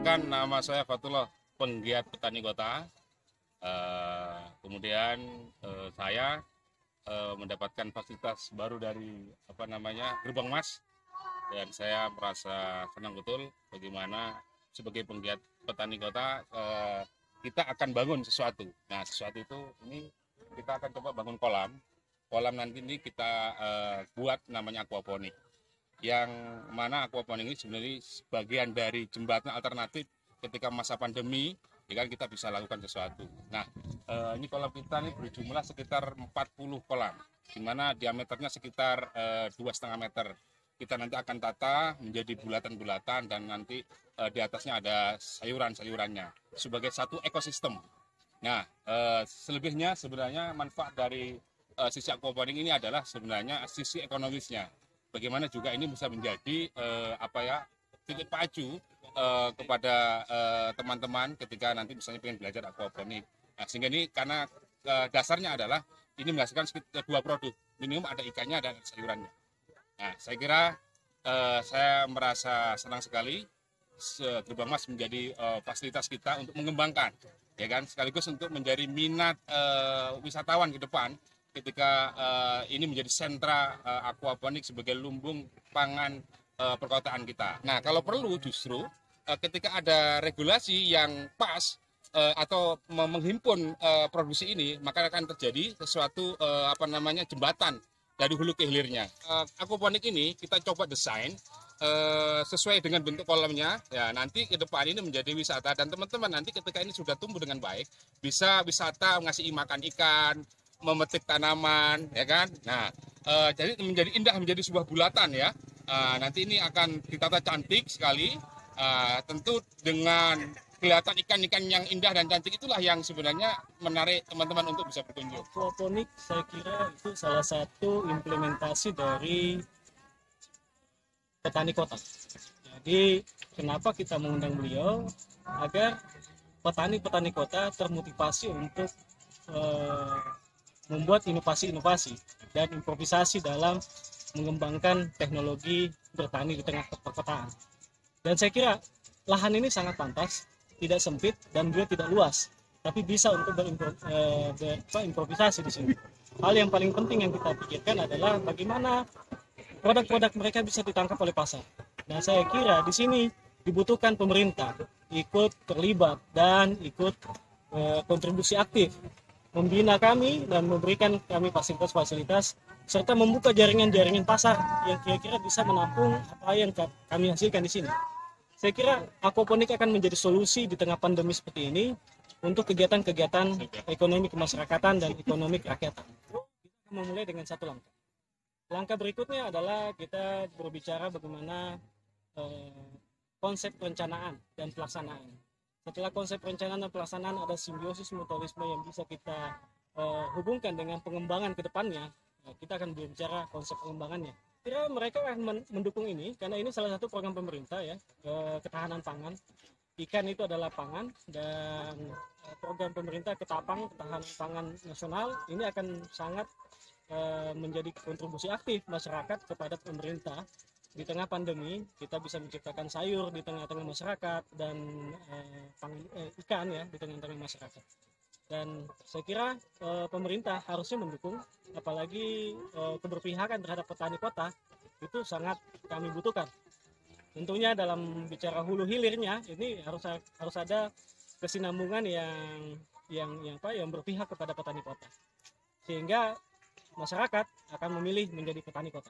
Perkenalkan, nama saya Fatullah, penggiat petani kota. Kemudian saya mendapatkan fasilitas baru dari Gerbang Mas, dan saya merasa senang betul bagaimana sebagai penggiat petani kota kita akan bangun sesuatu. Nah, sesuatu itu ini kita akan coba bangun kolam. Kolam nanti ini kita buat namanya aquaponik. Yang mana aquaponik ini sebenarnya sebagian dari jembatan alternatif ketika masa pandemi, ya kan, kita bisa lakukan sesuatu. Nah, ini kolam kita ini berjumlah sekitar 40 kolam, di mana diameternya sekitar 2,5 meter. Kita nanti akan tata menjadi bulatan-bulatan dan nanti di atasnya ada sayuran-sayurannya sebagai satu ekosistem. Nah, selebihnya sebenarnya manfaat dari sisi aquaponik ini adalah sebenarnya sisi ekonomisnya. Bagaimana juga ini bisa menjadi titik pacu kepada teman-teman ketika nanti misalnya pengen belajar aquaponik. Nah, sehingga ini karena dasarnya adalah ini menghasilkan sekitar 2 produk, minimum ada ikannya dan sayurannya. Nah, saya kira saya merasa senang sekali Gerbang Mas menjadi fasilitas kita untuk mengembangkan, ya kan, sekaligus untuk menjadi minat wisatawan ke depan ketika ini menjadi sentra aquaponik sebagai lumbung pangan perkotaan kita. Nah, kalau perlu justru ketika ada regulasi yang pas atau menghimpun produksi ini, maka akan terjadi sesuatu jembatan dari hulu ke hilirnya. Aquaponik ini kita coba desain sesuai dengan bentuk kolamnya. Ya, nanti ke depan ini menjadi wisata, dan teman-teman nanti ketika ini sudah tumbuh dengan baik bisa wisata ngasih makan ikan, memetik tanaman, ya kan. Nah, jadi menjadi indah, menjadi sebuah bulatan ya. Nanti ini akan ditata cantik sekali. Tentu dengan kelihatan ikan-ikan yang indah dan cantik itulah yang sebenarnya menarik teman-teman untuk bisa berkunjung. Aquaponik saya kira itu salah satu implementasi dari petani kota. Jadi kenapa kita mengundang beliau? Agar petani-petani kota termotivasi untuk membuat inovasi-inovasi dan improvisasi dalam mengembangkan teknologi bertani di tengah perkotaan. Dan saya kira lahan ini sangat pantas, tidak sempit dan juga tidak luas, tapi bisa untuk berimprovisasi di sini. Hal yang paling penting yang kita pikirkan adalah bagaimana produk-produk mereka bisa ditangkap oleh pasar. Dan saya kira di sini dibutuhkan pemerintah ikut terlibat dan ikut kontribusi aktif, membina kami dan memberikan kami fasilitas-fasilitas serta membuka jaringan-jaringan pasar yang kira-kira bisa menampung apa yang kami hasilkan di sini. Saya kira aquaponik akan menjadi solusi di tengah pandemi seperti ini untuk kegiatan-kegiatan ekonomi kemasyarakatan dan ekonomi kerakyatan. Kita memulai dengan satu langkah. Langkah berikutnya adalah kita berbicara bagaimana konsep perencanaan dan pelaksanaan. Setelah konsep perencanaan dan pelaksanaan, ada simbiosis mutualisme yang bisa kita hubungkan dengan pengembangan ke depannya. Kita akan berbicara konsep pengembangannya. Kira mereka akan mendukung ini karena ini salah satu program pemerintah ya, ketahanan pangan. Ikan itu adalah pangan, dan program pemerintah Ketapang, ketahanan pangan nasional, ini akan sangat menjadi kontribusi aktif masyarakat kepada pemerintah. Di tengah pandemi kita bisa menciptakan sayur di tengah-tengah masyarakat dan ikan ya di tengah-tengah masyarakat. Dan saya kira pemerintah harusnya mendukung, apalagi keberpihakan terhadap petani kota itu sangat kami butuhkan. Tentunya dalam bicara hulu hilirnya ini harus ada kesinambungan yang berpihak kepada petani kota, sehingga masyarakat akan memilih menjadi petani kota.